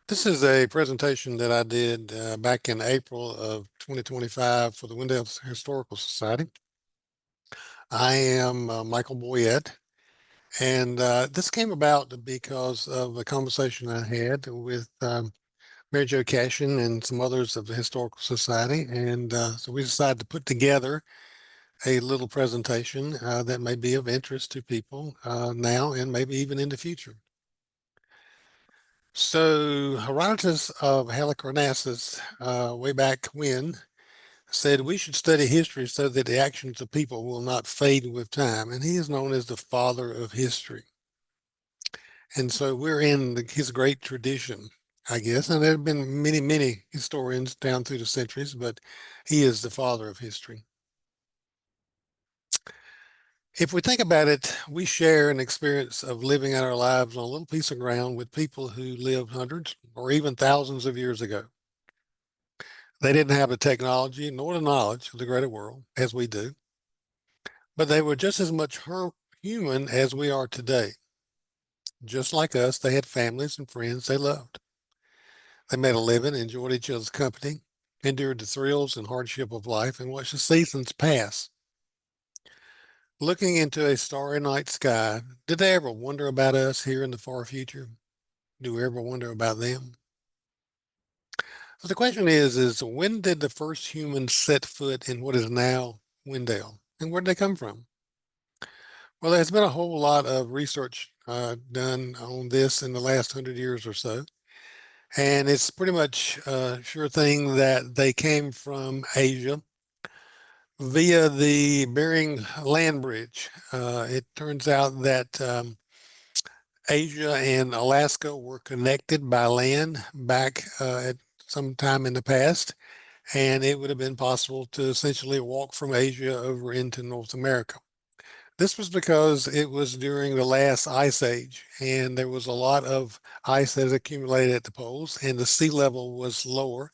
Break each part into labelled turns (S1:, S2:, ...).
S1: This is a presentation that I did back in April of 2025 for the Wendell Historical Society. I am Michael Boyette, and this came about because of a conversation I had with Mary Jo Cashin and some others of the Historical Society. And so we decided to put together a little presentation that may be of interest to people now and maybe even in the future. So Herodotus of Halicarnassus, way back when, said we should study history so that the actions of people will not fade with time. And he is known as the father of history. And so we're in his great tradition, I guess. And there have been many, many historians down through the centuries, but he is the father of history. If we think about it, we share an experience of living out our lives on a little piece of ground with people who lived hundreds or even thousands of years ago. They didn't have the technology nor the knowledge of the greater world as we do, but they were just as much human as we are today. Just like us, they had families and friends they loved. They made a living, enjoyed each other's company, endured the thrills and hardship of life, and watched the seasons pass. Looking into a starry night sky, did they ever wonder about us here in the far future? Do we ever wonder about them? So the question is when did the first humans set foot in what is now Wendell? And where did they come from? Well, there's been a whole lot of research done on this in the last 100 years or so. And it's pretty much a sure thing that they came from Asia via the Bering land bridge. It turns out that Asia and Alaska were connected by land back at some time in the past. And it would have been possible to essentially walk from Asia over into North America. This was because it was during the last ice age, and there was a lot of ice that accumulated at the poles, and the sea level was lower.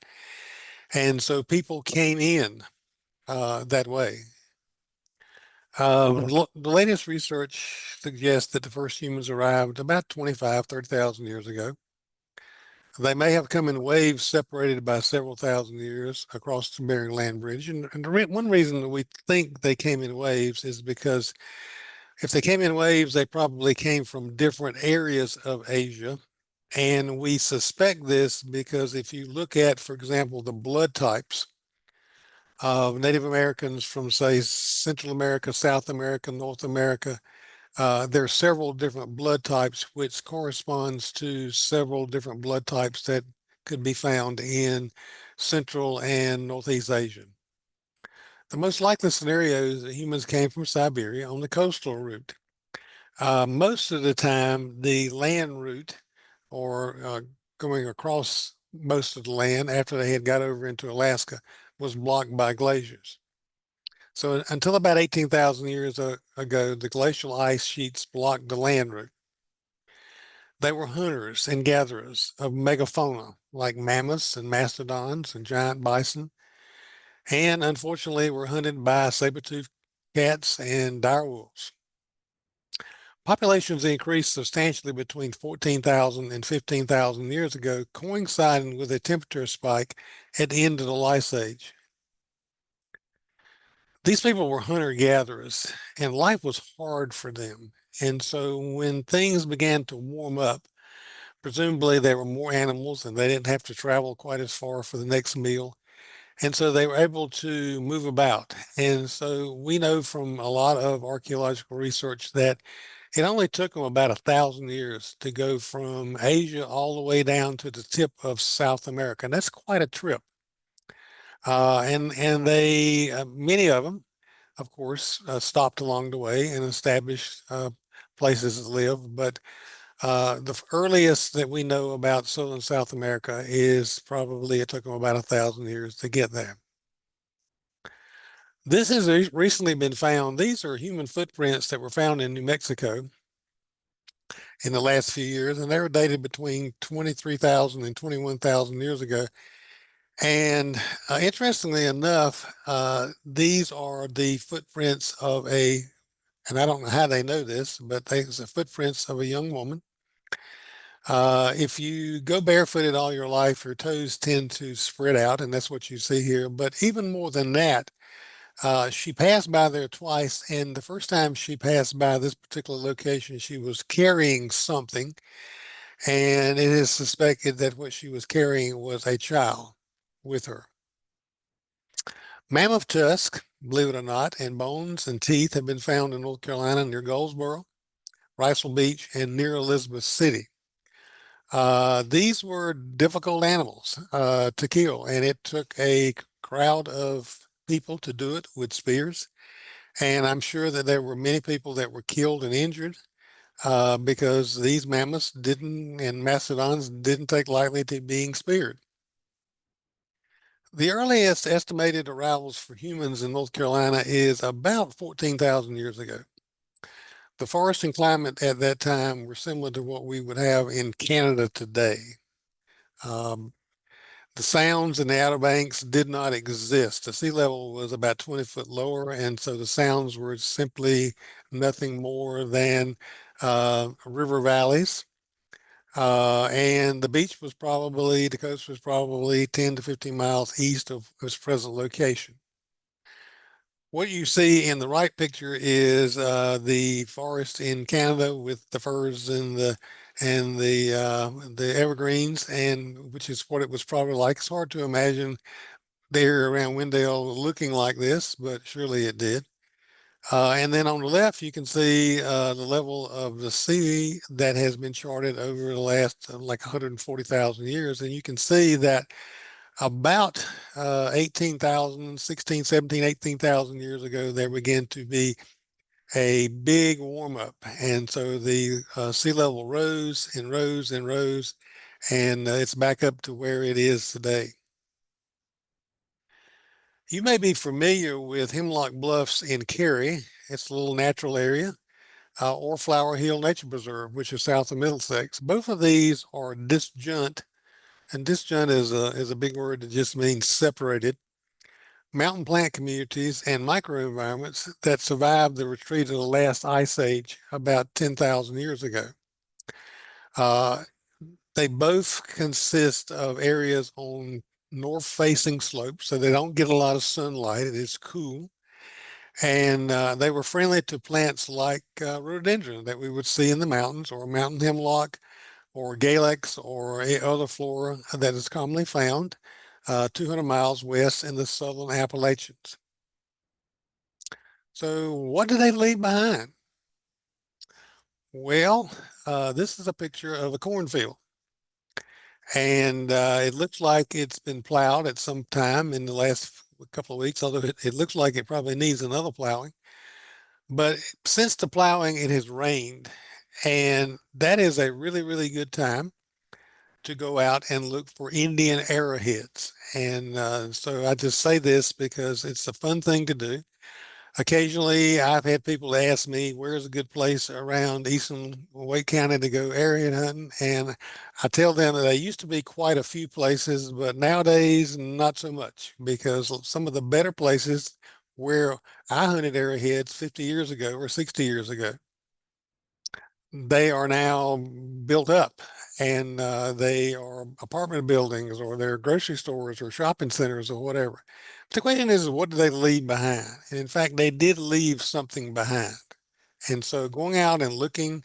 S1: And so people came in that way. The latest research suggests that the first humans arrived about 25, 30,000 years ago. They may have come in waves separated by several thousand years across the Bering Land Bridge. And one reason that we think they came in waves is because if they came in waves, they probably came from different areas of Asia. And we suspect this because if you look at, for example, the blood types of Native Americans from, say, Central America, South America, North America, there are several different blood types, which corresponds to several different blood types that could be found in Central and Northeast Asia. The most likely scenario is that humans came from Siberia on the coastal route. Most of the time, the land route or going across most of the land after they had got over into Alaska was blocked by glaciers. So until about 18,000 years ago, the glacial ice sheets blocked the land route. They were hunters and gatherers of megafauna like mammoths and mastodons and giant bison, and unfortunately were hunted by saber-toothed cats and dire wolves. Populations increased substantially between 14,000 and 15,000 years ago, coinciding with a temperature spike at the end of the Ice Age. These people were hunter-gatherers, and life was hard for them. And so when things began to warm up, presumably there were more animals and they didn't have to travel quite as far for the next meal. And so they were able to move about. And so we know from a lot of archaeological research that it only took them about 1,000 years to go from Asia all the way down to the tip of South America. And that's quite a trip. And they, many of them, of course, stopped along the way and established places to live. But the earliest that we know about Southern South America is probably it took them about 1,000 years to get there. This has recently been found. These are human footprints that were found in New Mexico in the last few years, and they were dated between 23,000 and 21,000 years ago. And interestingly enough, these are the footprints of and I don't know how they know this, but these are footprints of a young woman. If you go barefooted all your life, your toes tend to spread out, and that's what you see here. But even more than that, she passed by there twice, and the first time she passed by this particular location, she was carrying something, and it is suspected that what she was carrying was a child with her. Mammoth tusk, believe it or not, and bones and teeth have been found in North Carolina near Goldsboro, Ricel Beach, and near Elizabeth City. These were difficult animals to kill, and it took a crowd of people to do it with spears. And I'm sure that there were many people that were killed and injured because these mammoths didn't, and mastodons didn't take lightly to being speared. The earliest estimated arrivals for humans in North Carolina is about 14,000 years ago. The forest and climate at that time were similar to what we would have in Canada today. Um, the sounds in the Outer Banks did not exist. The sea level was about 20 foot lower, and so the sounds were simply nothing more than river valleys. And the beach was probably, the coast was probably 10 to 15 miles east of its present location. What you see in the right picture is the forest in Canada with the firs and the evergreens, and which is what it was probably like. It's hard to imagine there around Wendell looking like this, but surely it did. And then on the left, you can see the level of the sea that has been charted over the last like 140,000 years. And you can see that about 18,000, 16, 17, 18,000 years ago, there began to be a big warm up. And so the sea level rose and rose and rose, and it's back up to where it is today. You may be familiar with Hemlock Bluffs in Cary. It's a little natural area, or Flower Hill Nature Preserve, which is south of Middlesex. Both of these are disjunct, and disjunct is a big word that just means separated mountain plant communities and microenvironments that survived the retreat of the last ice age about 10,000 years ago. Uh, they both consist of areas on north-facing slopes, so they don't get a lot of sunlight. It is cool. And they were friendly to plants like rhododendron that we would see in the mountains, or mountain hemlock, or Galex, or other flora that is commonly found 200 miles west in the southern Appalachians. So what did they leave behind? Well, this is a picture of a cornfield. And it looks like it's been plowed at some time in the last couple of weeks, although it looks like it probably needs another plowing. But since the plowing, it has rained. And that is a really, really good time to go out and look for Indian arrowheads. And so I just say this because it's a fun thing to do. Occasionally, I've had people ask me, where's a good place around Eastern Wake County to go arrowhead hunting? And I tell them that there used to be quite a few places, but nowadays, not so much, because some of the better places where I hunted arrowheads 50 years ago or 60 years ago, they are now built up, and they are apartment buildings, or they're grocery stores or shopping centers or whatever. But the question is, what do they leave behind? And in fact, they did leave something behind. And so going out and looking,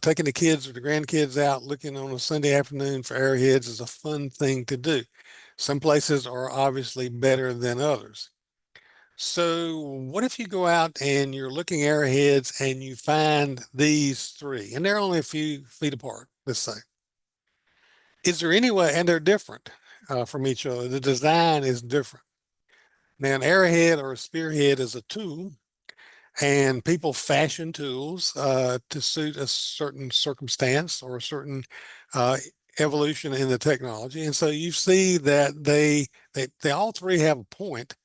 S1: taking the kids or the grandkids out looking on a Sunday afternoon for arrowheads is a fun thing to do. Some places are obviously better than others. So what if you go out and you're looking arrowheads and you find these three, and they're only a few feet apart, let's say. Is there any way, and they're different from each other. The design is different. Now, an arrowhead or a spearhead is a tool, and people fashion tools to suit a certain circumstance or a certain uh, evolution in the technology. And so you see that they all three have a point,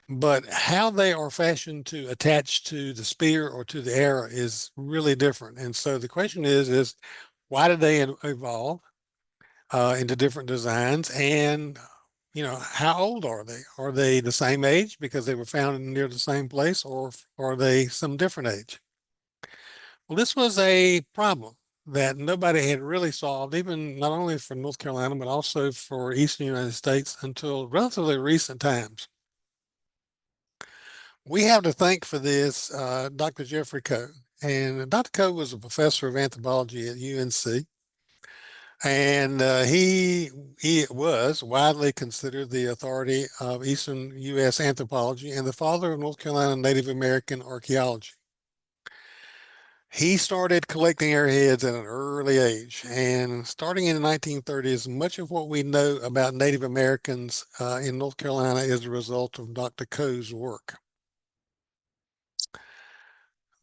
S1: but how they are fashioned to attach to the spear or to the arrow is really different. And so the question is why did they evolve into different designs? And, how old are they? Are they the same age because they were found near the same place, or are they some different age? Well, this was a problem. that nobody had really solved, even not only for North Carolina, but also for Eastern United States until relatively recent times. We have to thank for this Dr. Jeffrey Coe. And Dr. Coe was a professor of anthropology at UNC. And he was widely considered the authority of Eastern U.S. anthropology and the father of North Carolina Native American archaeology. He started collecting airheads at an early age, and starting in the 1930s, much of what we know about Native Americans in North Carolina is a result of Dr. Coe's work.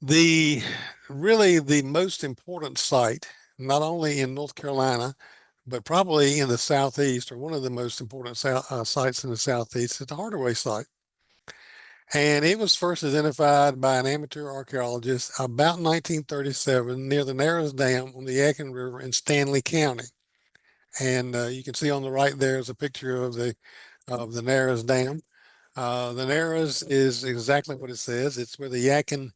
S1: The really the most important site, not only in North Carolina, but probably in the Southeast, or one of the most important sites in the Southeast, is the Hardaway site. And it was first identified by an amateur archaeologist about 1937 near the Narrows Dam on the Yadkin River in Stanly County. And you can see on the right there is a picture of the Narrows Dam. The Narrows is exactly what it says. It's where the Yadkin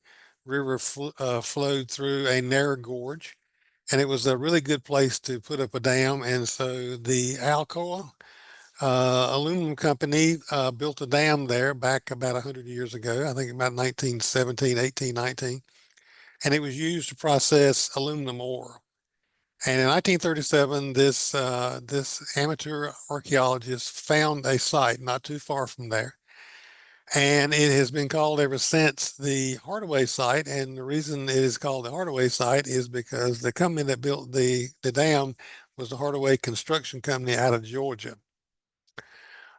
S1: River flowed through a narrow gorge, and it was a really good place to put up a dam. And so the Alcoa aluminum company built a dam there back about 100 years ago, I think about 1917, 18, 19, and it was used to process aluminum ore. And in 1937, this amateur archaeologist found a site not too far from there. And it has been called ever since the Hardaway site. And the reason it is called the Hardaway site is because the company that built the dam was the Hardaway Construction Company out of Georgia.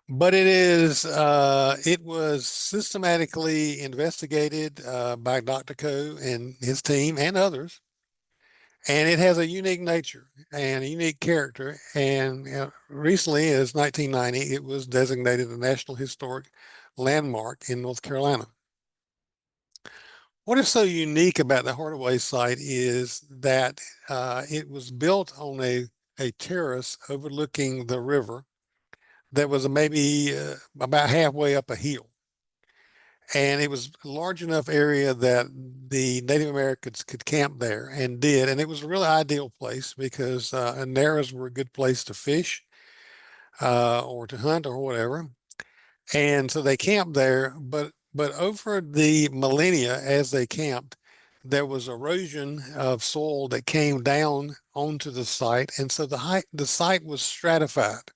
S1: But it was systematically investigated by Dr. Coe and his team and others. And it has a unique nature and a unique character. And recently, as 1990, it was designated a National Historic Landmark in North Carolina. What is so unique about the Hardaway site is that it was built on a terrace overlooking the river that was maybe about halfway up a hill. And it was a large enough area that the Native Americans could camp there and did. And it was a really ideal place because narrows were a good place to fish or to hunt or whatever. And so they camped there, but over the millennia as they camped, there was erosion of soil that came down onto the site. And so the site was stratified.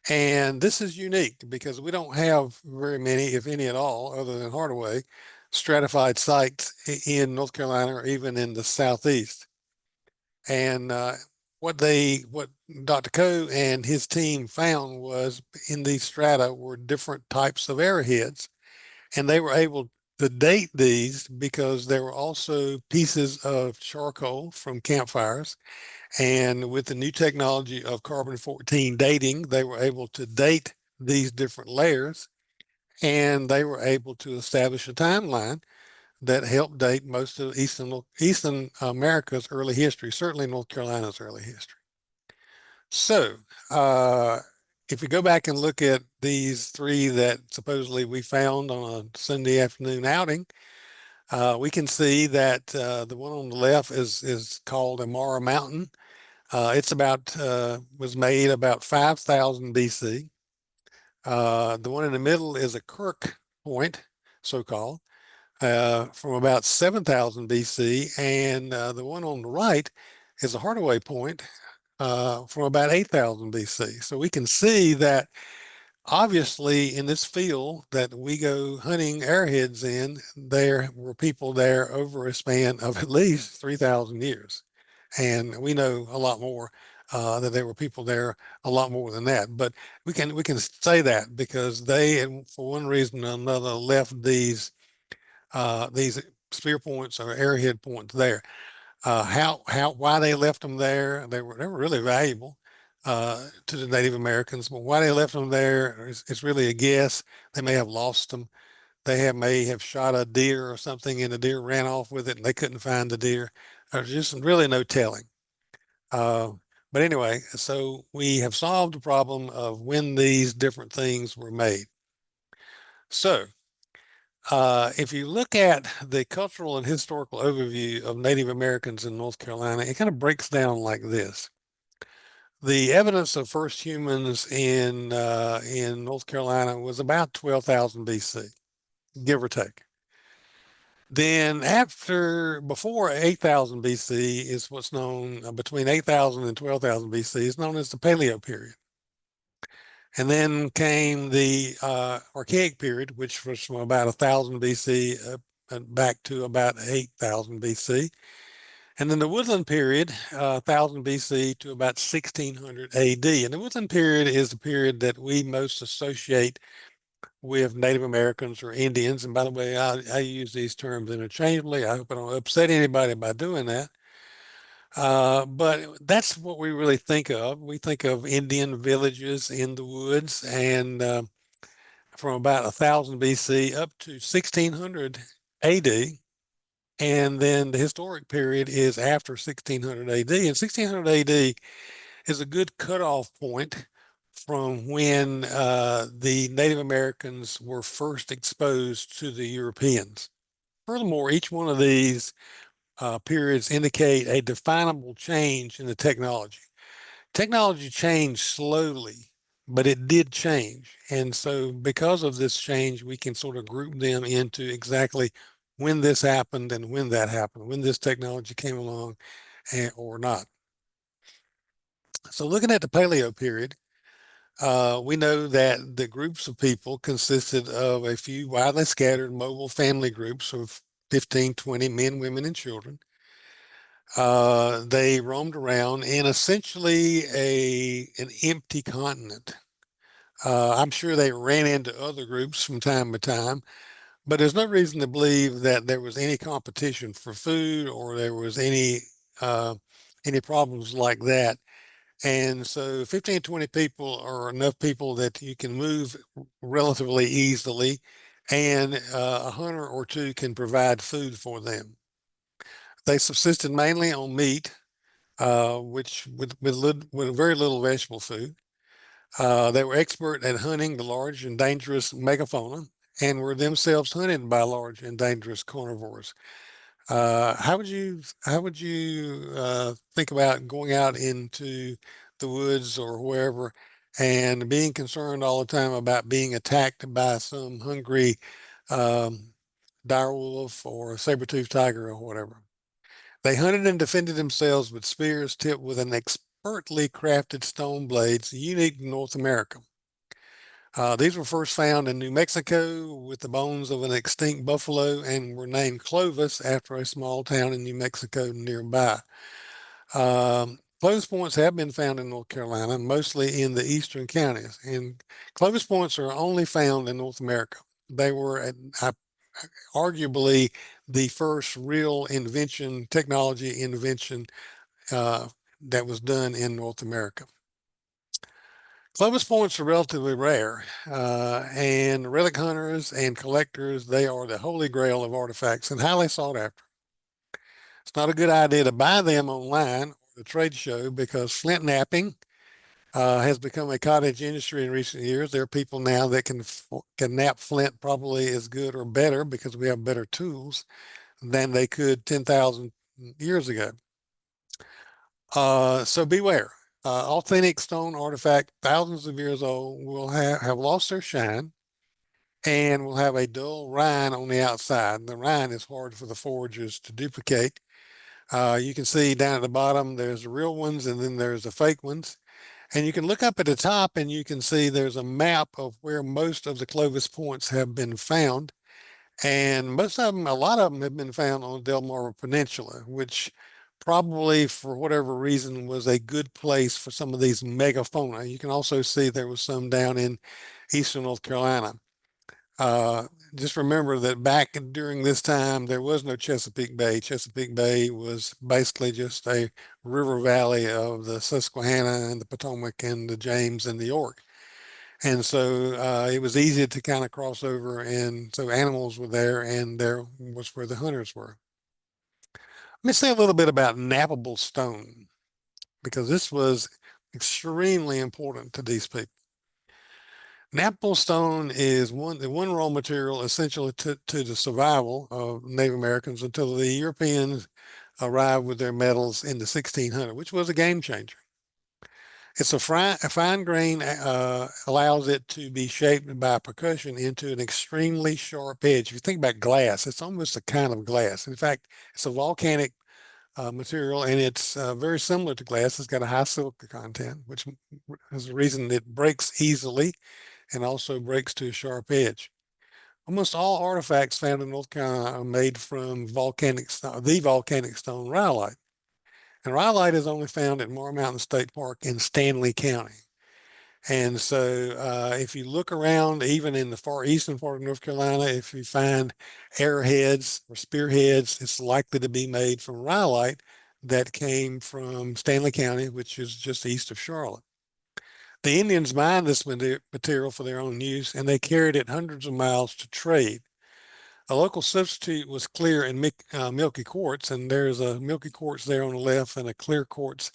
S1: And this is unique because we don't have very many, if any at all, other than Hardaway, stratified sites in North Carolina or even in the Southeast. And what Dr. Coe and his team found was in these strata were different types of arrowheads, and they were able to date these because there were also pieces of charcoal from campfires. And with the new technology of carbon-14 dating, they were able to date these different layers, and they were able to establish a timeline that helped date most of Eastern America's early history, certainly North Carolina's early history. So, if we go back and look at these three that supposedly we found on a Sunday afternoon outing, we can see that the one on the left is called Amara Mountain. It's was made about 5,000 BC. The one in the middle is a Kirk Point, so-called, from about 7,000 BC. And the one on the right is a Hardaway Point from about 8,000 BC. So we can see that obviously in this field that we go hunting airheads in, there were people there over a span of at least 3,000 years. And we know a lot more that there were people there a lot more than that. But we can say that because they, and for one reason or another, left these spear points or arrowhead points there. Why they left them there? They were really valuable to the Native Americans, but why they left them there is really a guess. They may have lost them. May have shot a deer or something, and the deer ran off with it, and they couldn't find the deer. There's just really no telling. Uh, but anyway, so we have solved the problem of when these different things were made. So If you look at the cultural and historical overview of Native Americans in North Carolina, it kind of breaks down like this. The evidence of first humans in North Carolina was about 12,000 BC, give or take. Then before 8,000 BC is what's known between 8,000 and 12,000 BC is known as the Paleo period. And then came the Archaic period, which was from about 1,000 BC back to about 8,000 BC. And then the Woodland period, 1,000 BC to about 1600 AD. And the Woodland period is the period that we most associate with Native Americans or Indians. And by the way, I use these terms interchangeably. I hope I don't upset anybody by doing that. But that's what we really think of. We think of Indian villages in the woods, and from about 1,000 BC up to 1600 AD. And then the historic period is after 1600 AD. And 1600 AD is a good cutoff point from when the Native Americans were first exposed to the Europeans. Furthermore, each one of these periods indicate a definable change in the technology. Technology changed slowly, but it did change. And so because of this change, we can sort of group them into exactly when this happened and when that happened, when this technology came along or not. So looking at the Paleo period, we know that the groups of people consisted of a few widely scattered mobile family groups of 15, 20 men, women, and children. They roamed around in essentially an empty continent. I'm sure they ran into other groups from time to time, but there's no reason to believe that there was any competition for food or there was any problems like that. And so 15, 20 people are enough people that you can move relatively easily, and a hunter or two can provide food for them. They subsisted mainly on meat, which with very little vegetable food. They were expert at hunting the large and dangerous megafauna and were themselves hunted by large and dangerous carnivores. How would you think about going out into the woods or wherever and being concerned all the time about being attacked by some hungry um, dire wolf or saber-toothed tiger or whatever? They hunted and defended themselves with spears tipped with an expertly crafted stone blades unique to North America. These were first found in New Mexico with the bones of an extinct buffalo and were named Clovis after a small town in New Mexico nearby. Clovis points have been found in North Carolina, mostly in the eastern counties, and Clovis points are only found in North America. They were arguably the first real technology invention uh, that was done in North America. Clovis points are relatively rare, and relic hunters and collectors, they are the holy grail of artifacts and highly sought after. It's not a good idea to buy them online or the trade show because flint napping has become a cottage industry in recent years. There are people now that can nap flint probably as good or better because we have better tools than they could 10,000 years ago. So beware. Authentic stone artifact, thousands of years old, will have lost their shine and will have a dull rind on the outside. The rind is hard for the foragers to duplicate. You can see down at the bottom, there's the real ones and then there's the fake ones. And you can look up at the top and you can see there's a map of where most of the Clovis points have been found. And most of them, a lot of them have been found on the Delmarva Peninsula, which probably for whatever reason was a good place for some of these megafauna. You can also see there was some down in eastern North Carolina. Uh, just remember that back during this time, there was no Chesapeake Bay. Chesapeake Bay was basically just a river valley of the Susquehanna and the Potomac and the James and the York. And so it was easy to kind of cross over. And so animals were there, and there was where the hunters were. Let me say a little bit about nappable stone, because this was extremely important to these people. Napple stone is the one raw material essential to the survival of Native Americans until the Europeans arrived with their metals in the 1600s, which was a game changer. It's a fine grain, allows it to be shaped by percussion into an extremely sharp edge. If you think about glass, it's almost a kind of glass. In fact, it's a volcanic material, and it's very similar to glass. It's got a high silica content, which is the reason it breaks easily and also breaks to a sharp edge. Almost all artifacts found in North Carolina are made from the volcanic stone rhyolite. And rhyolite is only found at Moore Mountain State Park in Stanley County. And so if you look around, even in the far eastern part of North Carolina, if you find arrowheads or spearheads, it's likely to be made from rhyolite that came from Stanley County, which is just east of Charlotte. The Indians mined this material for their own use, and they carried it hundreds of miles to trade. A local substitute was clear and milky quartz, and there's a milky quartz there on the left and a clear quartz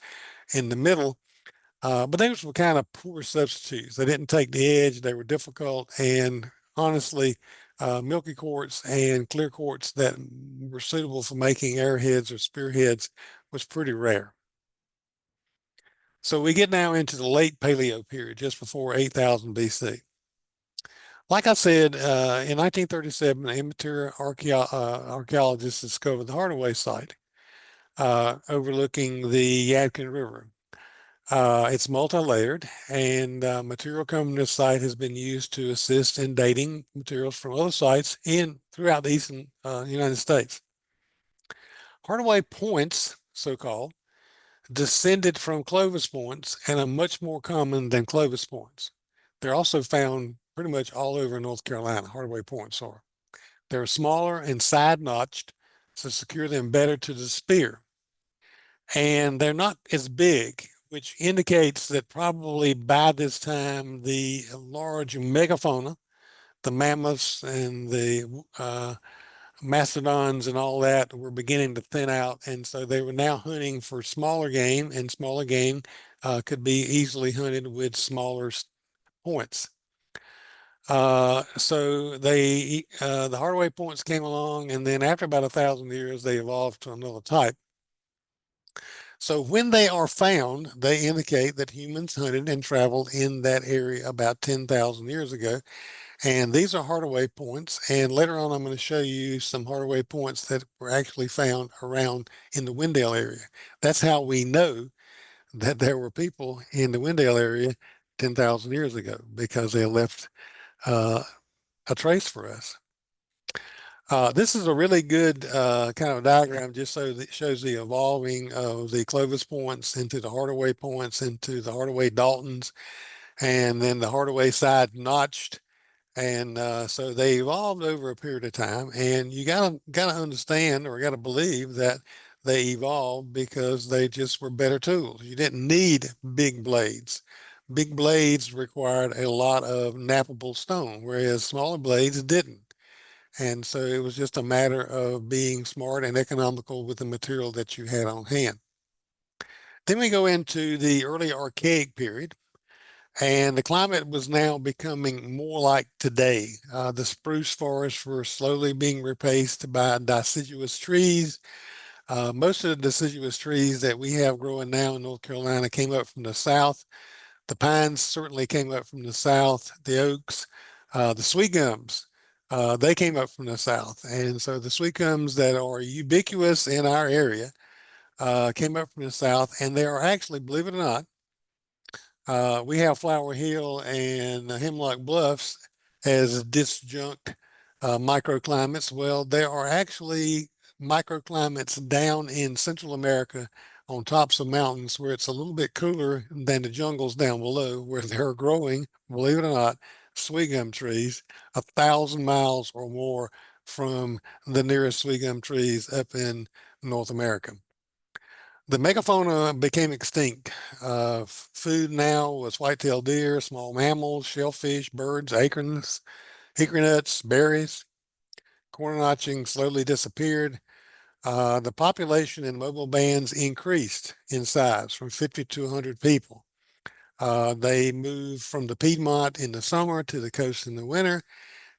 S1: in the middle. But those were kind of poor substitutes. They didn't take the edge. They were difficult. And honestly, milky quartz and clear quartz that were suitable for making arrowheads or spearheads was pretty rare. So we get now into the late Paleo period, just before 8000 BC. Like I said, in 1937, amateur archaeologists discovered the Hardaway site overlooking the Yadkin River. It's multi-layered, and material coming to this site has been used to assist in dating materials from other sites throughout the eastern United States. Hardaway points, so-called, descended from Clovis points and are much more common than Clovis points. They're also found pretty much all over North Carolina, Hardaway points are. They're smaller and side-notched to secure them better to the spear. And they're not as big, which indicates that probably by this time the large megafauna, the mammoths and the mastodons and all that were beginning to thin out. And so they were now hunting for smaller game, and smaller game could be easily hunted with smaller points. So the Hardaway points came along, and then after about 1,000 years, they evolved to another type. So when they are found, they indicate that humans hunted and traveled in that area about 10,000 years ago. And these are Hardaway points. And later on, I'm going to show you some Hardaway points that were actually found around in the Wendell area. That's how we know that there were people in the Wendell area 10,000 years ago, because they left a trace for us. This is a really good kind of diagram, just so that it shows the evolving of the Clovis points into the Hardaway points, into the Hardaway Daltons, and then the Hardaway side notched. And so they evolved over a period of time, and you gotta understand, or gotta believe, that they evolved because they just were better tools. You didn't need big blades. Big blades required a lot of knappable stone, whereas smaller blades didn't. And so it was just a matter of being smart and economical with the material that you had on hand. Then we go into the early Archaic period, and the climate was now becoming more like today. The spruce forests were slowly being replaced by deciduous trees. Most of the deciduous trees that we have growing now in North Carolina came up from the south. The pines certainly came up from the south, the oaks, the sweet gums. They came up from the south. And so the sweet gums that are ubiquitous in our area came up from the south. And they are actually, believe it or not, we have Flower Hill and Hemlock Bluffs as disjunct microclimates. Well, there are actually microclimates down in Central America on tops of mountains where it's a little bit cooler than the jungles down below, where they're growing, believe it or not, sweet gum trees 1,000 miles or more from the nearest sweet gum trees up in North America. The megafauna became extinct. Food now was white-tailed deer, small mammals, shellfish, birds, acorns, hickory nuts, berries. Corn notching slowly disappeared. The population in mobile bands increased in size from 50 to 100 people. They moved from the Piedmont in the summer to the coast in the winter,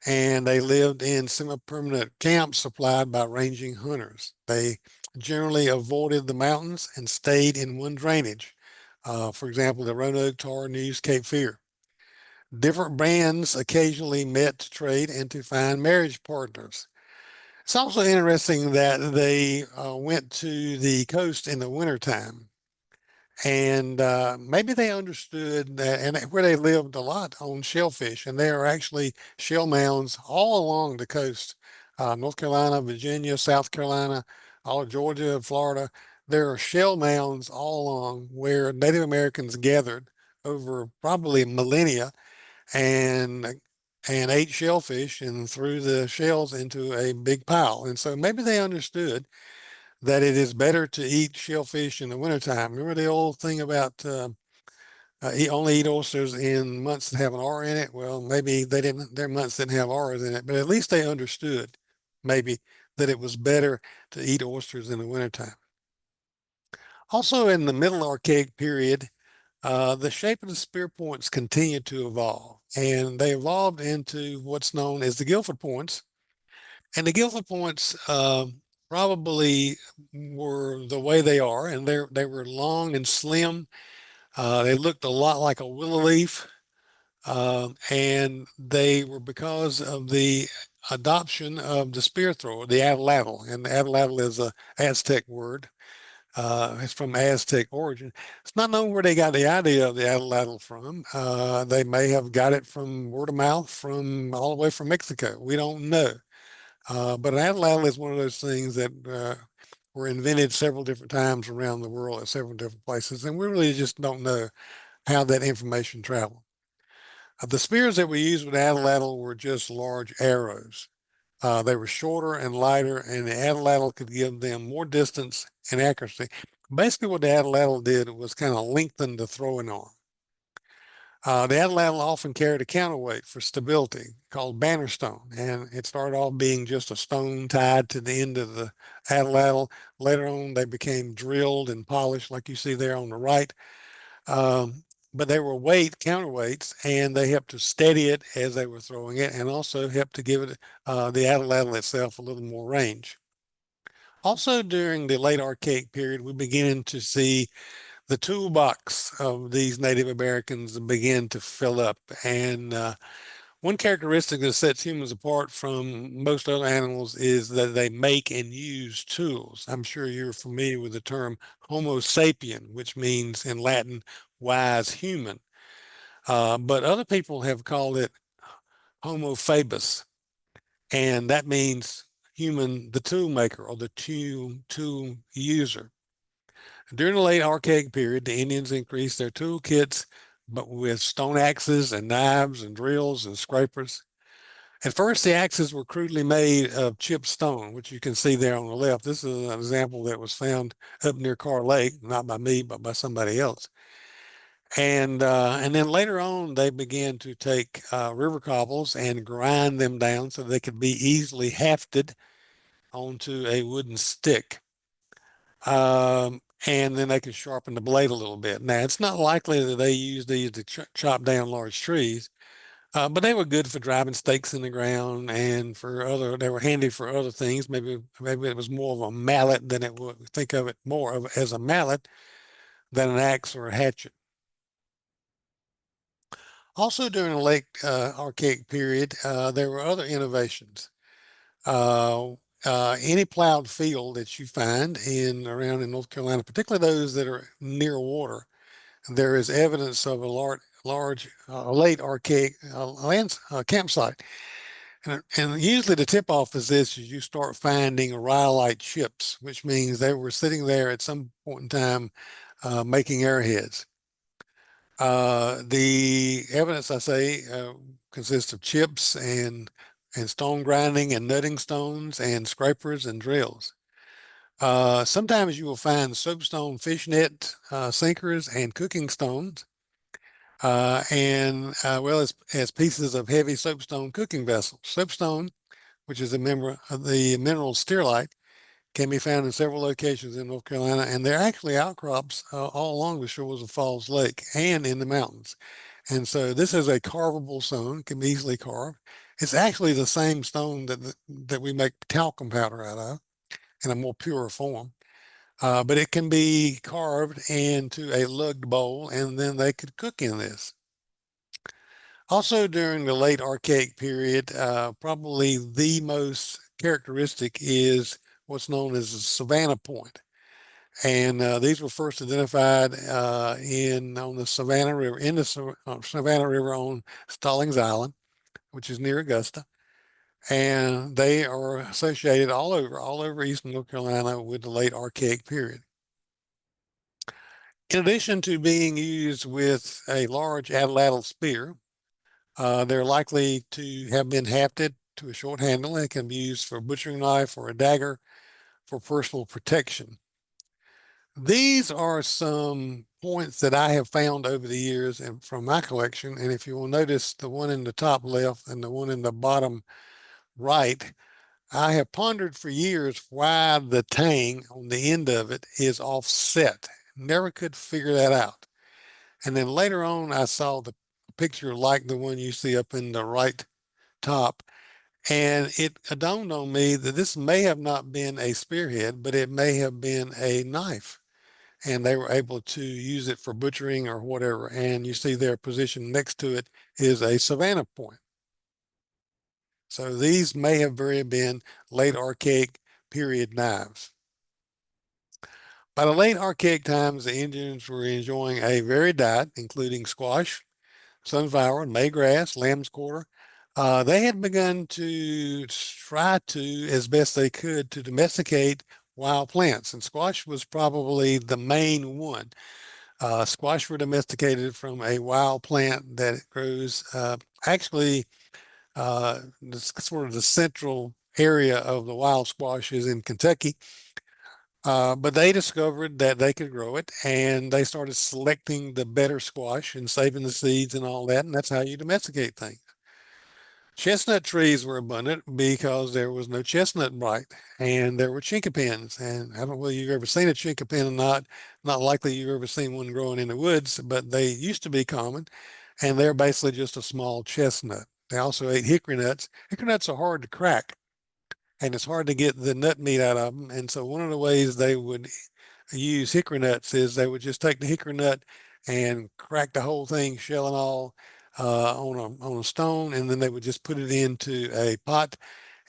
S1: and they lived in semi-permanent camps supplied by ranging hunters. They generally avoided the mountains and stayed in one drainage. For example, the Roanoke, Tar, Neuse, Cape Fear. Different bands occasionally met to trade and to find marriage partners. It's also interesting that they went to the coast in the wintertime. And maybe they understood that, and where they lived a lot on shellfish, and there are actually shell mounds all along the coast, North Carolina, Virginia, South Carolina, all of Georgia, Florida. There are shell mounds all along where Native Americans gathered over probably millennia and ate shellfish and threw the shells into a big pile. And so maybe they understood that it is better to eat shellfish in the wintertime. Remember the old thing about only eat oysters in months that have an R in it? Well, maybe they didn't, their months didn't have R's in it, but at least they understood maybe that it was better to eat oysters in the wintertime. Also in the middle Archaic period, the shape of the spear points continued to evolve, and they evolved into what's known as the Guilford points. And the Guilford points probably were the way they are, and they were long and slim. They looked a lot like a willow leaf, and they were because of the adoption of the spear thrower, the atlatl. And the atlatl is a Aztec word. It's from Aztec origin. It's not known where they got the idea of the atlatl from. They may have got it from word of mouth from all the way from Mexico. We don't know. But an atlatl is one of those things that were invented several different times around the world at several different places, and we really just don't know how that information traveled. The spears that we used with atlatl were just large arrows. They were shorter and lighter, and the atlatl could give them more distance and accuracy. Basically, what the atlatl did was kind of lengthen the throwing arm. The atlatl often carried a counterweight for stability called banner stone, and it started off being just a stone tied to the end of the atlatl. Later on, they became drilled and polished, like you see there on the right. But they were counterweights, and they helped to steady it as they were throwing it, and also helped to give it the atlatl itself a little more range. Also, during the late Archaic period, we begin to see the toolbox of these Native Americans begin to fill up. And one characteristic that sets humans apart from most other animals is that they make and use tools. I'm sure you're familiar with the term Homo sapien, which means in Latin, wise human. But other people have called it Homo faber, and that means human, the tool maker or the tool user. During the late Archaic period, the Indians increased their toolkits, but with stone axes and knives and drills and scrapers. At first, the axes were crudely made of chipped stone, which you can see there on the left. This is an example that was found up near Carr Lake, not by me, but by somebody else. And then later on, they began to take river cobbles and grind them down so they could be easily hefted onto a wooden stick. And then they could sharpen the blade a little bit. Now, it's not likely that they used these to chop down large trees, but they were good for driving stakes in the ground and they were handy for other things. Maybe it was more of a mallet than it would think of it more of as a mallet than an axe or a hatchet. Also, during the late Archaic period, there were other innovations. Uh, any plowed field that you find around in North Carolina, particularly those that are near water, there is evidence of a large late archaic campsite. And usually the tip off is this: is you start finding rhyolite chips, which means they were sitting there at some point in time making arrowheads. The evidence, I say, consists of chips and stone grinding and nutting stones and scrapers and drills. Sometimes you will find soapstone fishnet sinkers and cooking stones, and well as pieces of heavy soapstone cooking vessels. Soapstone, which is a member of the mineral stearite, can be found in several locations in North Carolina, and they're actually outcrops all along the shores of Falls Lake and in the mountains. And so this is a carvable stone, can be easily carved. It's actually the same stone that we make talcum powder out of in a more pure form. But it can be carved into a lugged bowl, and then they could cook in this. Also, during the late Archaic period, probably the most characteristic is what's known as the Savannah Point. And these were first identified in on the Savannah River, in the Savannah River on Stallings Island, which is near Augusta. And they are associated all over eastern North Carolina with the late Archaic period. In addition to being used with a large atlatl spear, they're likely to have been hafted to a short handle and can be used for a butchering knife or a dagger for personal protection. These are some points that I have found over the years and from my collection. And if you will notice the one in the top left and the one in the bottom right, I have pondered for years why the tang on the end of it is offset. Never could figure that out. And then later on, I saw the picture like the one you see up in the right top. And it dawned on me that this may have not been a spearhead, but it may have been a knife. And they were able to use it for butchering or whatever. And you see their position next to it is a Savannah point. So these may have very been late Archaic period knives. By the late Archaic times, the Indians were enjoying a varied diet, including squash, sunflower, maygrass, lamb's quarter. They had begun to try to, as best they could, to domesticate wild plants, and squash was probably the main one. Squash were domesticated from a wild plant that grows actually sort of the central area of the wild squash is in Kentucky. But they discovered that they could grow it and they started selecting the better squash and saving the seeds and all that. And that's how you domesticate things. Chestnut trees were abundant because there was no chestnut blight and there were chinkapins. And I don't know whether you've ever seen a chinkapin or not. Not likely you've ever seen one growing in the woods, but they used to be common. And they're basically just a small chestnut. They also ate hickory nuts. Hickory nuts are hard to crack and it's hard to get the nut meat out of them. And so one of the ways they would use hickory nuts is they would just take the hickory nut and crack the whole thing, shell and all, on a stone, and then they would just put it into a pot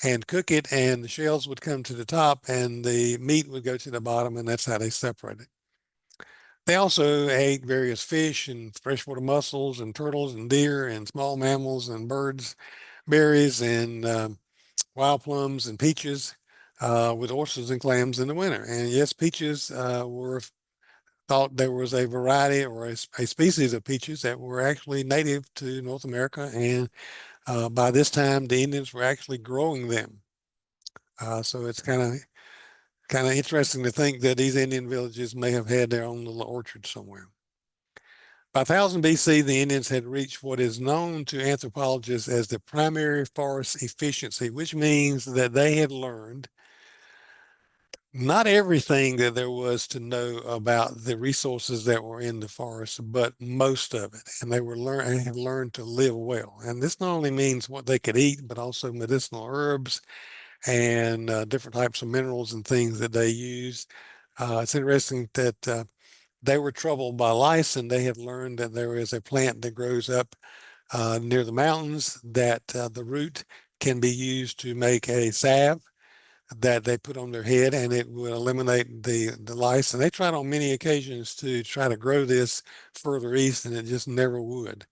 S1: and cook it, and the shells would come to the top, and the meat would go to the bottom, and that's how they separate it. They also ate various fish and freshwater mussels and turtles and deer and small mammals and birds, berries and wild plums and peaches with oysters and clams in the winter. And yes, peaches were thought there was a variety or a species of peaches that were actually native to North America. And by this time, the Indians were actually growing them. So it's kind of interesting to think that these Indian villages may have had their own little orchard somewhere. By 1000 BC, the Indians had reached what is known to anthropologists as the primary forest efficiency, which means that they had learned not everything that there was to know about the resources that were in the forest, but most of it. And they were have learned to live well. And this not only means what they could eat, but also medicinal herbs and different types of minerals and things that they use. It's interesting that they were troubled by lice, and they had learned that there is a plant that grows up near the mountains that the root can be used to make a salve that they put on their head, and it would eliminate the lice. And they tried on many occasions to try to grow this further east, and it just never would.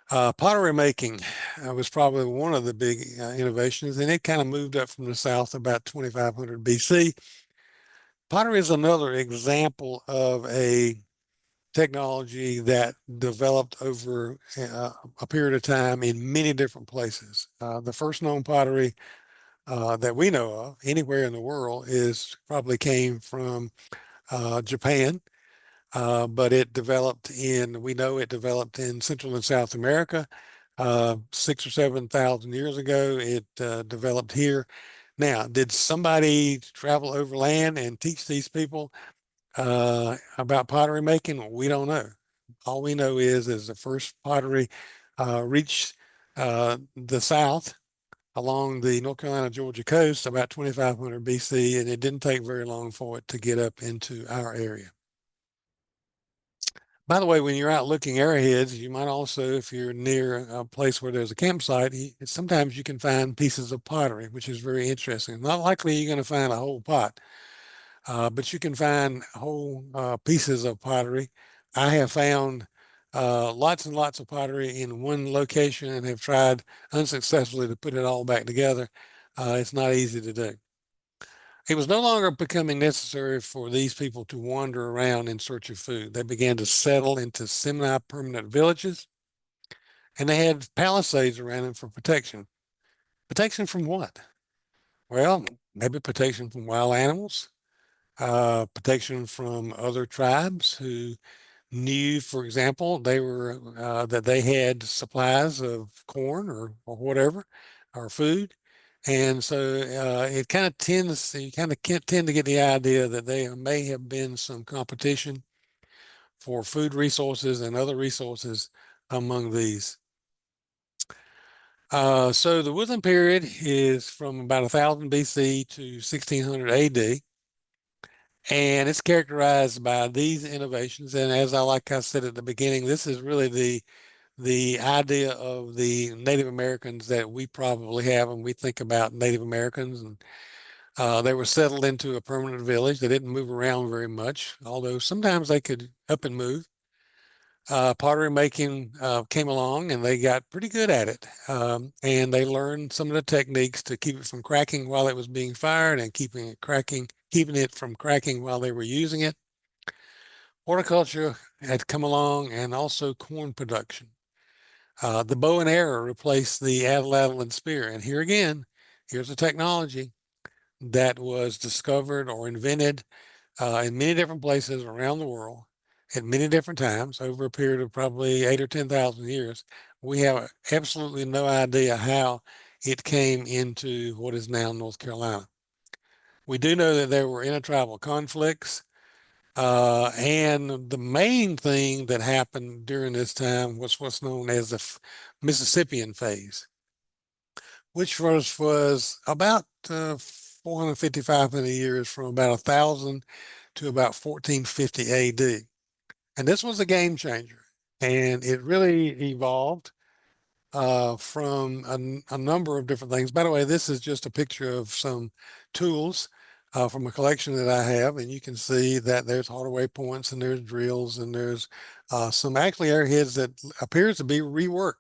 S1: Pottery making was probably one of the big innovations, and it kind of moved up from the south about 2500 BC. Pottery is another example of a technology that developed over a period of time in many different places. The first known pottery that we know of anywhere in the world is probably came from Japan, but it developed we know it developed in Central and South America 6 or 7,000 years ago. It developed here. Now, did somebody travel overland and teach these people about pottery making? We don't know. All we know is the first pottery reached the South along the North Carolina, Georgia coast about 2500 BC, and it didn't take very long for it to get up into our area. By the way, when you're out looking arrowheads, you might also, if you're near a place where there's a campsite, sometimes you can find pieces of pottery, which is very interesting. Not likely you're going to find a whole pot, but you can find whole pieces of pottery. I have found lots and lots of pottery in one location and have tried unsuccessfully to put it all back together. It's not easy to do. It was no longer becoming necessary for these people to wander around in search of food. They began to settle into semi-permanent villages, and they had palisades around them for protection. Protection from what? Well, maybe protection from wild animals, protection from other tribes who knew, for example, they were that they had supplies of corn or whatever, or food. And so it kind of tends, you kind of tend to get the idea that there may have been some competition for food resources and other resources among these. So the woodland period is from about 1000 BC to 1600 AD. And it's characterized by these innovations. And as like I said at the beginning, this is really the idea of the Native Americans that we probably have when we think about Native Americans. And they were settled into a permanent village. They didn't move around very much, although sometimes they could up and move. Pottery making came along and they got pretty good at it. And they learned some of the techniques to keep it from cracking while it was being fired and keeping it from cracking while they were using it. Horticulture had come along and also corn production. The bow and arrow replaced the atlatl and spear. And here again, here's a technology that was discovered or invented in many different places around the world at many different times over a period of probably 8 or 10,000 years. We have absolutely no idea how it came into what is now North Carolina. We do know that there were intertribal conflicts. And the main thing that happened during this time was what's known as the Mississippian phase, which was about 450, 500 years from about 1000 to about 1450 AD. And this was a game changer. And it really evolved from a number of different things. By the way, this is just a picture of some tools from a collection that I have, and you can see that there's hardware points and there's drills and there's some actually airheads that appears to be reworked.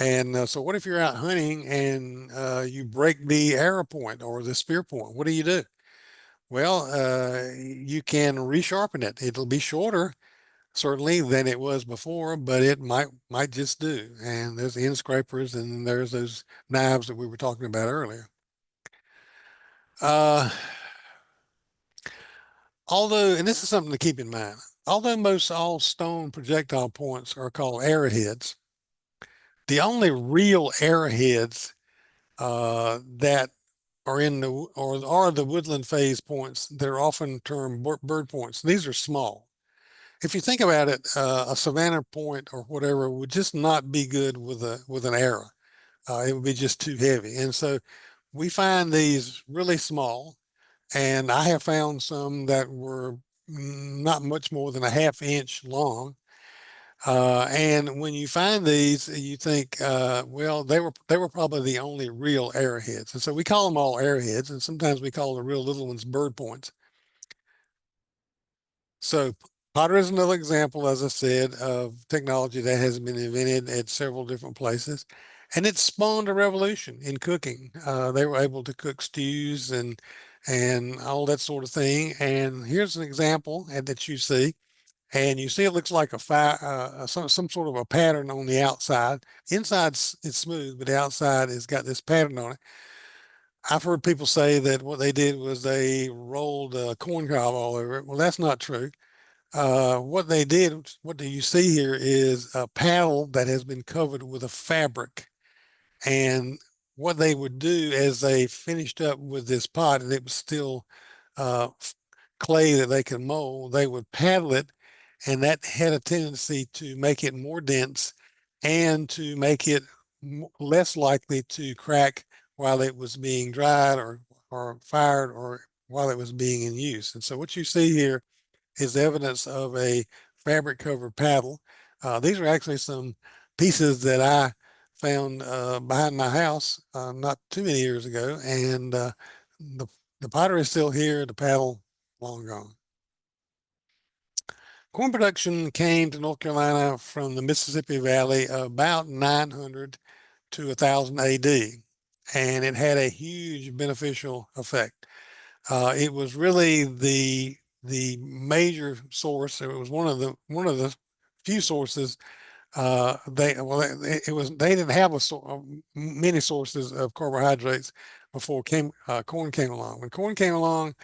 S1: And so what if you're out hunting and you break the arrow point or the spear point? What do you do? Well, you can resharpen it. It'll be shorter certainly than it was before, but it might just do. And there's the end scrapers and there's those knives that we were talking about earlier. Uh, and this is something to keep in mind, although most all stone projectile points are called arrowheads, the only real arrowheads that are in the or are the woodland phase points that are often termed bird points. These are small. If you think about it, a savanna point or whatever would just not be good with an arrow. It would be just too heavy. And so we find these really small, and I have found some that were not much more than a half inch long. And when you find these, you think, well, they were probably the only real arrowheads. And so we call them all arrowheads, and sometimes we call the real little ones bird points. So Potter is another example, as I said, of technology that has been invented at several different places. And it spawned a revolution in cooking. They were able to cook stews and all that sort of thing. And here's an example that you see. And you see it looks like some sort of a pattern on the outside. Inside it's smooth, but the outside has got this pattern on it. I've heard people say that what they did was they rolled a corn cob all over it. Well, that's not true. What they did, what do you see here is a paddle that has been covered with a fabric. And what they would do as they finished up with this pot, and it was still uh, clay that they could mold, they would paddle it, and that had a tendency to make it more dense and to make it less likely to crack while it was being dried or fired or while it was being in use. And so what you see here is evidence of a fabric covered paddle. These are actually some pieces that I found behind my house not too many years ago, and the, the pottery is still here, the paddle long gone. Corn production came to North Carolina from the Mississippi Valley about 900 to 1000 AD, and it had a huge beneficial effect. It was really the major source. It was one of the few sources. It was they didn't have many sources of carbohydrates before corn came along. When corn came along,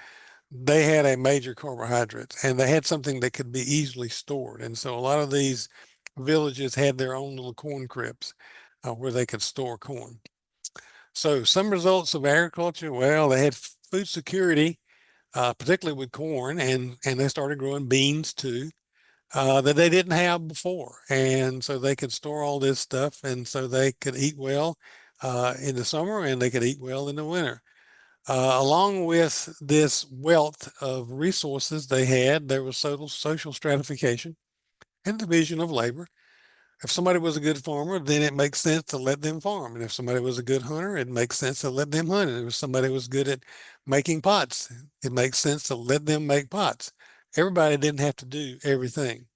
S1: they had a major carbohydrate, and they had something that could be easily stored. And so a lot of these villages had their own little corn cribs where they could store corn. So some results of agriculture, well, they had food security, particularly with corn, and they started growing beans too, that they didn't have before. And so they could store all this stuff, and so they could eat well in the summer, and they could eat well in the winter. Along with this wealth of resources they had, there was social stratification and division of labor. If somebody was a good farmer, then it makes sense to let them farm. And if somebody was a good hunter, it makes sense to let them hunt. And if somebody was good at making pots, it makes sense to let them make pots. Everybody didn't have to do everything.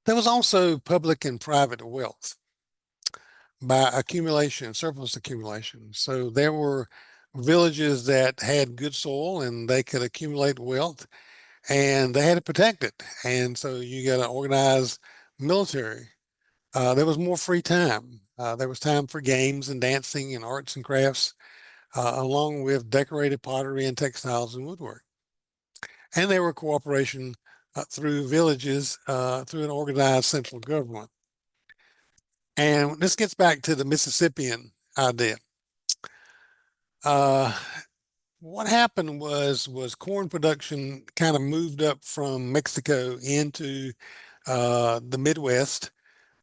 S1: There was also public and private wealth by accumulation, surplus accumulation. So there were villages that had good soil and they could accumulate wealth and they had to protect it. And so you got to organize military. There was more free time. There was time for games and dancing and arts and crafts, along with decorated pottery and textiles and woodwork. And there were cooperation through villages, through an organized central government. And this gets back to the Mississippian idea. Uh, what happened was corn production kind of moved up from Mexico into the Midwest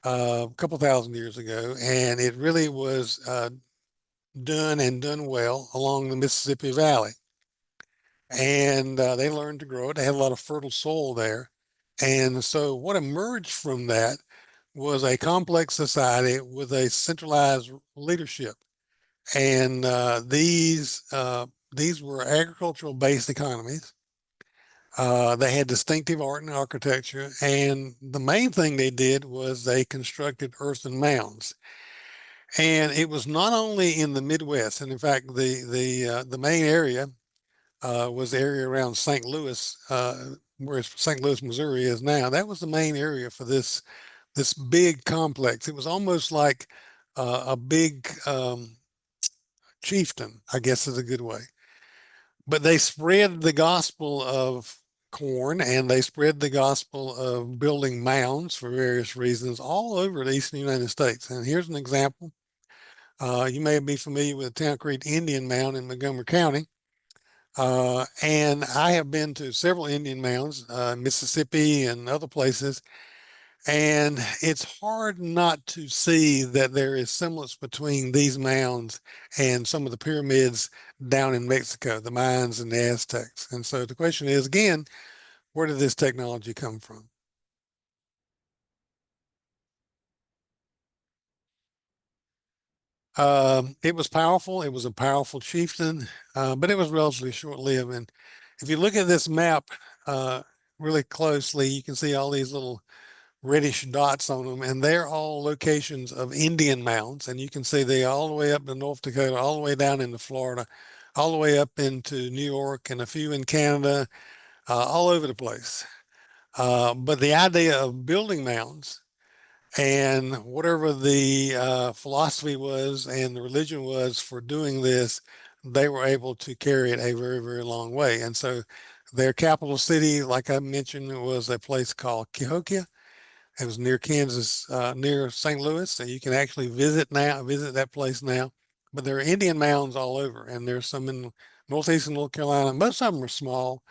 S1: a couple thousand years ago, and it really was done well along the Mississippi Valley. And they learned to grow it. They had a lot of fertile soil there. And so what emerged from that was a complex society with a centralized leadership. And these were agricultural based economies. They had distinctive art and architecture, and the main thing they did was they constructed earthen mounds. And it was not only in the Midwest, and in fact, the main area was the area around St. Louis, where St. Louis, Missouri is now. That was the main area for this big complex. It was almost like a big chieftain, I guess is a good way. But they spread the gospel of corn and they spread the gospel of building mounds for various reasons all over the eastern United States. And here's an example. You may be familiar with the Town Creek Indian Mound in Montgomery County. And I have been to several Indian mounds, Mississippi and other places. And it's hard not to see that there is semblance between these mounds and some of the pyramids down in Mexico, the Mayans and the Aztecs. And so the question is, again, where did this technology come from? It was powerful. It was a powerful chieftain, but it was relatively short-lived. And if you look at this map really closely, you can see all these little reddish dots on them, and they're all locations of Indian mounds. And you can see they all the way up to North Dakota, all the way down into Florida, all the way up into New York, and a few in Canada, all over the place. But the idea of building mounds and whatever the philosophy was and the religion was for doing this, they were able to carry it a very, very long way. And so their capital city, like I mentioned, was a place called Cahokia. It was near Kansas, near St. Louis. So you can actually visit that place now. But there are Indian mounds all over, and there's some in northeastern North Carolina. Most of them are small.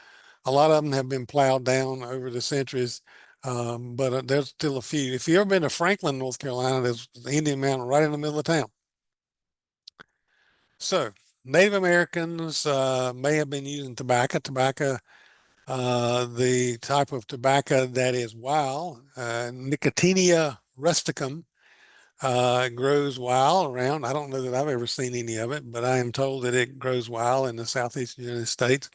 S1: A lot of them have been plowed down over the centuries, but there's still a few. If you've ever been to Franklin, North Carolina, there's the Indian mound right in the middle of town. So Native Americans may have been using tobacco, the type of tobacco that is wild, Nicotiana rusticum, grows wild around. I don't know that I've ever seen any of it, but I am told that it grows wild in the southeastern United States.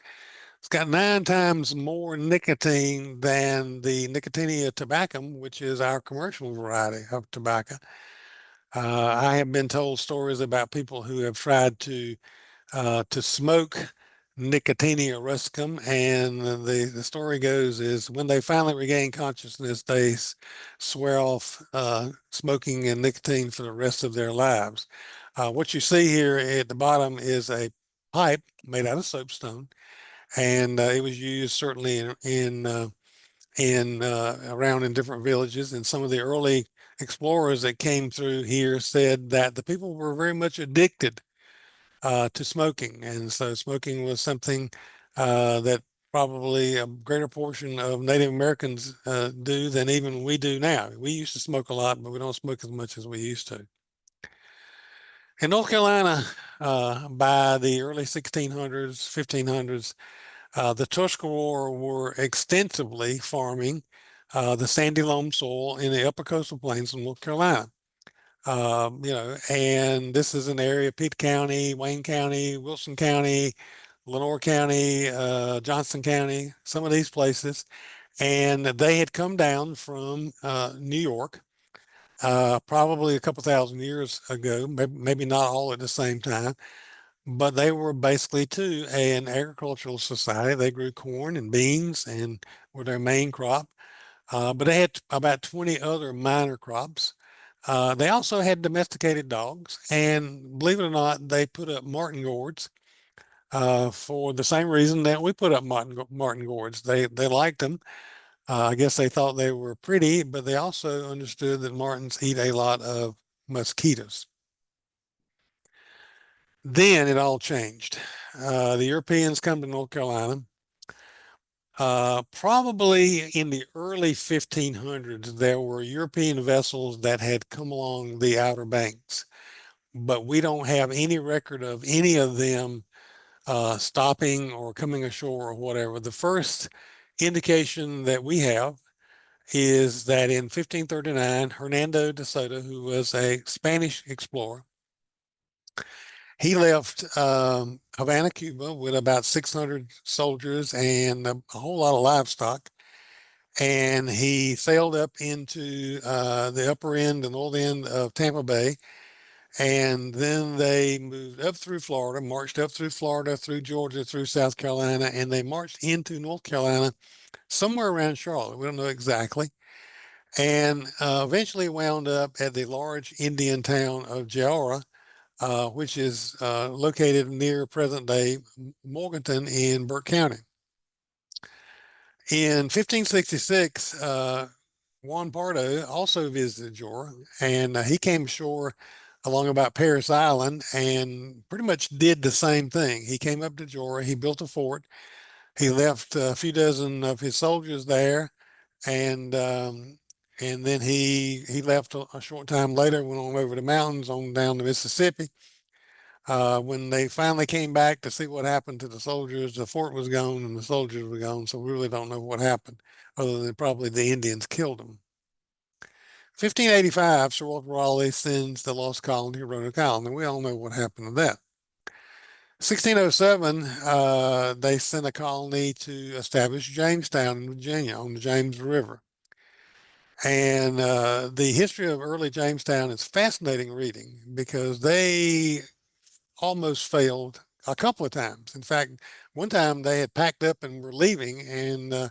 S1: It's got 9 times more nicotine than the Nicotiana tabacum, which is our commercial variety of tobacco. I have been told stories about people who have tried to smoke Nicotiana rusticum, and the story goes is when they finally regain consciousness, they swear off smoking and nicotine for the rest of their lives. What you see here at the bottom is a pipe made out of soapstone, and it was used certainly in around in different villages. And some of the early explorers that came through here said that the people were very much addicted to smoking, and so smoking was something that probably a greater portion of Native Americans do than even we do now. We used to smoke a lot, but we don't smoke as much as we used to. In North Carolina, by the early 1600s, 1500s, the Tuscarora were extensively farming the sandy loam soil in the upper coastal plains of North Carolina. And this is an area, Pitt County, Wayne County, Wilson County, Lenore County, Johnson County, some of these places. And they had come down from New York, probably a couple thousand years ago, maybe not all at the same time, but they were basically too an agricultural society. They grew corn and beans and were their main crop. But they had about 20 other minor crops. They also had domesticated dogs, and believe it or not, they put up martin gourds for the same reason that we put up martin gourds. They liked them. I guess they thought they were pretty, but they also understood that martins eat a lot of mosquitoes. Then it all changed. The Europeans come to North Carolina. Probably in the early 1500s, there were European vessels that had come along the Outer Banks, but we don't have any record of any of them stopping or coming ashore or whatever. The first indication that we have is that in 1539, Hernando de Soto, who was a Spanish explorer, he left Havana, Cuba, with about 600 soldiers and a whole lot of livestock. And he sailed up into the upper end and north end of Tampa Bay. And then they moved up through Florida, marched up through Florida, through Georgia, through South Carolina, and they marched into North Carolina, somewhere around Charlotte. We don't know exactly. And eventually wound up at the large Indian town of Georgia, which is located near present day Morganton in Burke County. In 1566, Juan Pardo also visited Jora, and he came ashore along about Paris Island and pretty much did the same thing. He came up to Jora, he built a fort, he left a few dozen of his soldiers there, and then he left a short time later, went on over the mountains on down to Mississippi. When they finally came back to see what happened to the soldiers, the fort was gone and the soldiers were gone. So we really don't know what happened, other than probably the Indians killed them. 1585, Sir Walter Raleigh sends the lost colony to Roanoke Island, and we all know what happened to that. 1607, they sent a colony to establish Jamestown in Virginia on the James River. And the history of early Jamestown is fascinating reading because they almost failed a couple of times. In fact, one time they had packed up and were leaving and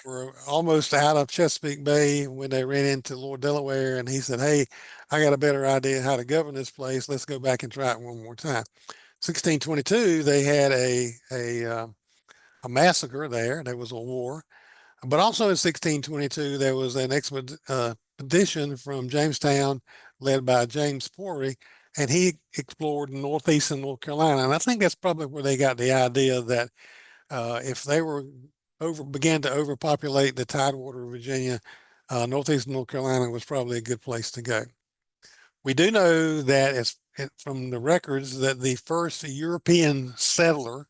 S1: were almost out of Chesapeake Bay when they ran into Lord Delaware, and he said, "Hey, I got a better idea how to govern this place. Let's go back and try it one more time." 1622, they had a massacre there. There was a war. But also in 1622, there was an expedition from Jamestown led by James Pory, and he explored northeastern North Carolina. And I think that's probably where they got the idea that if they began to overpopulate the tidewater of Virginia, northeastern North Carolina was probably a good place to go. We do know that from the records that the first European settler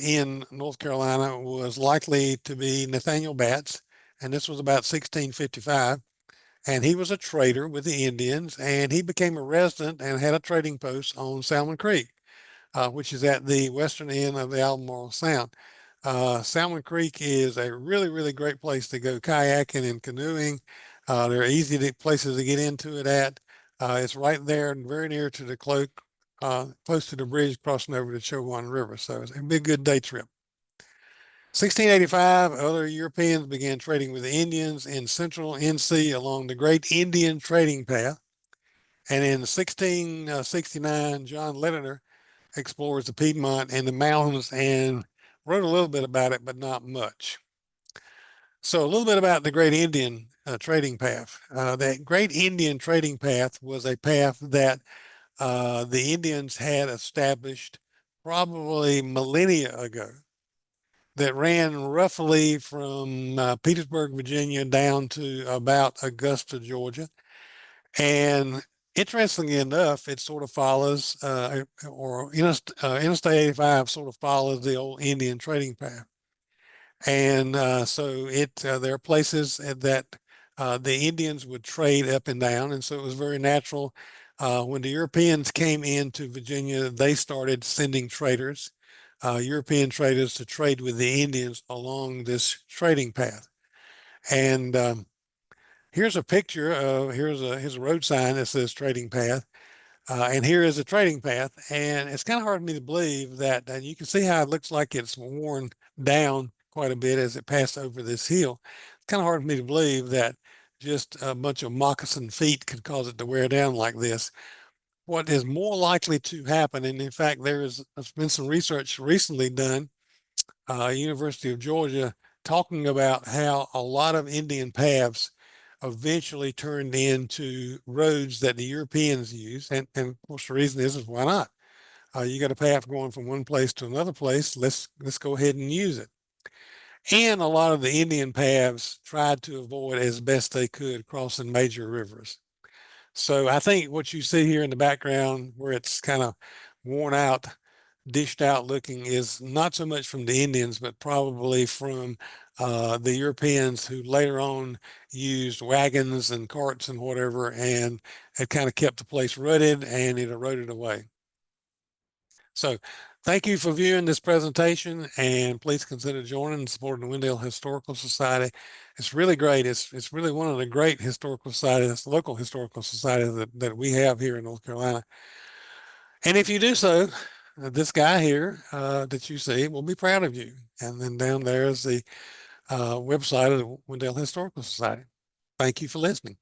S1: in North Carolina was likely to be Nathaniel Batts, and this was about 1655. And he was a trader with the Indians, and he became a resident and had a trading post on Salmon Creek, which is at the western end of the Albemarle Sound. Salmon Creek is a really, really great place to go kayaking and canoeing. There are places to get into it at. It's right there and very near to the close to the bridge crossing over the Chowan River. So it's a big, good day trip. 1685, other Europeans began trading with the Indians in central NC along the Great Indian Trading Path. And in 1669, John Lederer explores the Piedmont and the mountains and wrote a little bit about it, but not much. So a little bit about the Great Indian Trading Path. That Great Indian Trading Path was a path that the Indians had established probably millennia ago that ran roughly from Petersburg, Virginia, down to about Augusta, Georgia. And interestingly enough, it sort of follows, Interstate 85 sort of follows the old Indian trading path. And there are places that the Indians would trade up and down. And so it was very natural. When the Europeans came into Virginia, they started sending traders, European traders, to trade with the Indians along this trading path. And here's a picture of, here's a road sign that says trading path. And here is a trading path. And it's kind of hard for me to believe that, and you can see how it looks like it's worn down quite a bit as it passed over this hill. It's kind of hard for me to believe that just a bunch of moccasin feet could cause it to wear down like this. What is more likely to happen, and in fact, there's been some research recently done, University of Georgia, talking about how a lot of Indian paths eventually turned into roads that the Europeans use. And of course, the reason is why not? You got a path going from one place to another place. Let's go ahead and use it. And a lot of the Indian paths tried to avoid as best they could crossing major rivers. So I think what you see here in the background, where it's kind of worn out, dished out looking, is not so much from the Indians, but probably from the Europeans who later on used wagons and carts and whatever, and it kind of kept the place rutted and it eroded away. So thank you for viewing this presentation, and please consider joining and supporting the Wendell Historical Society. It's really great. It's really one of the great historical societies, local historical societies that we have here in North Carolina. And if you do so, this guy here that you see will be proud of you. And then down there is the website of the Wendell Historical Society. Thank you for listening.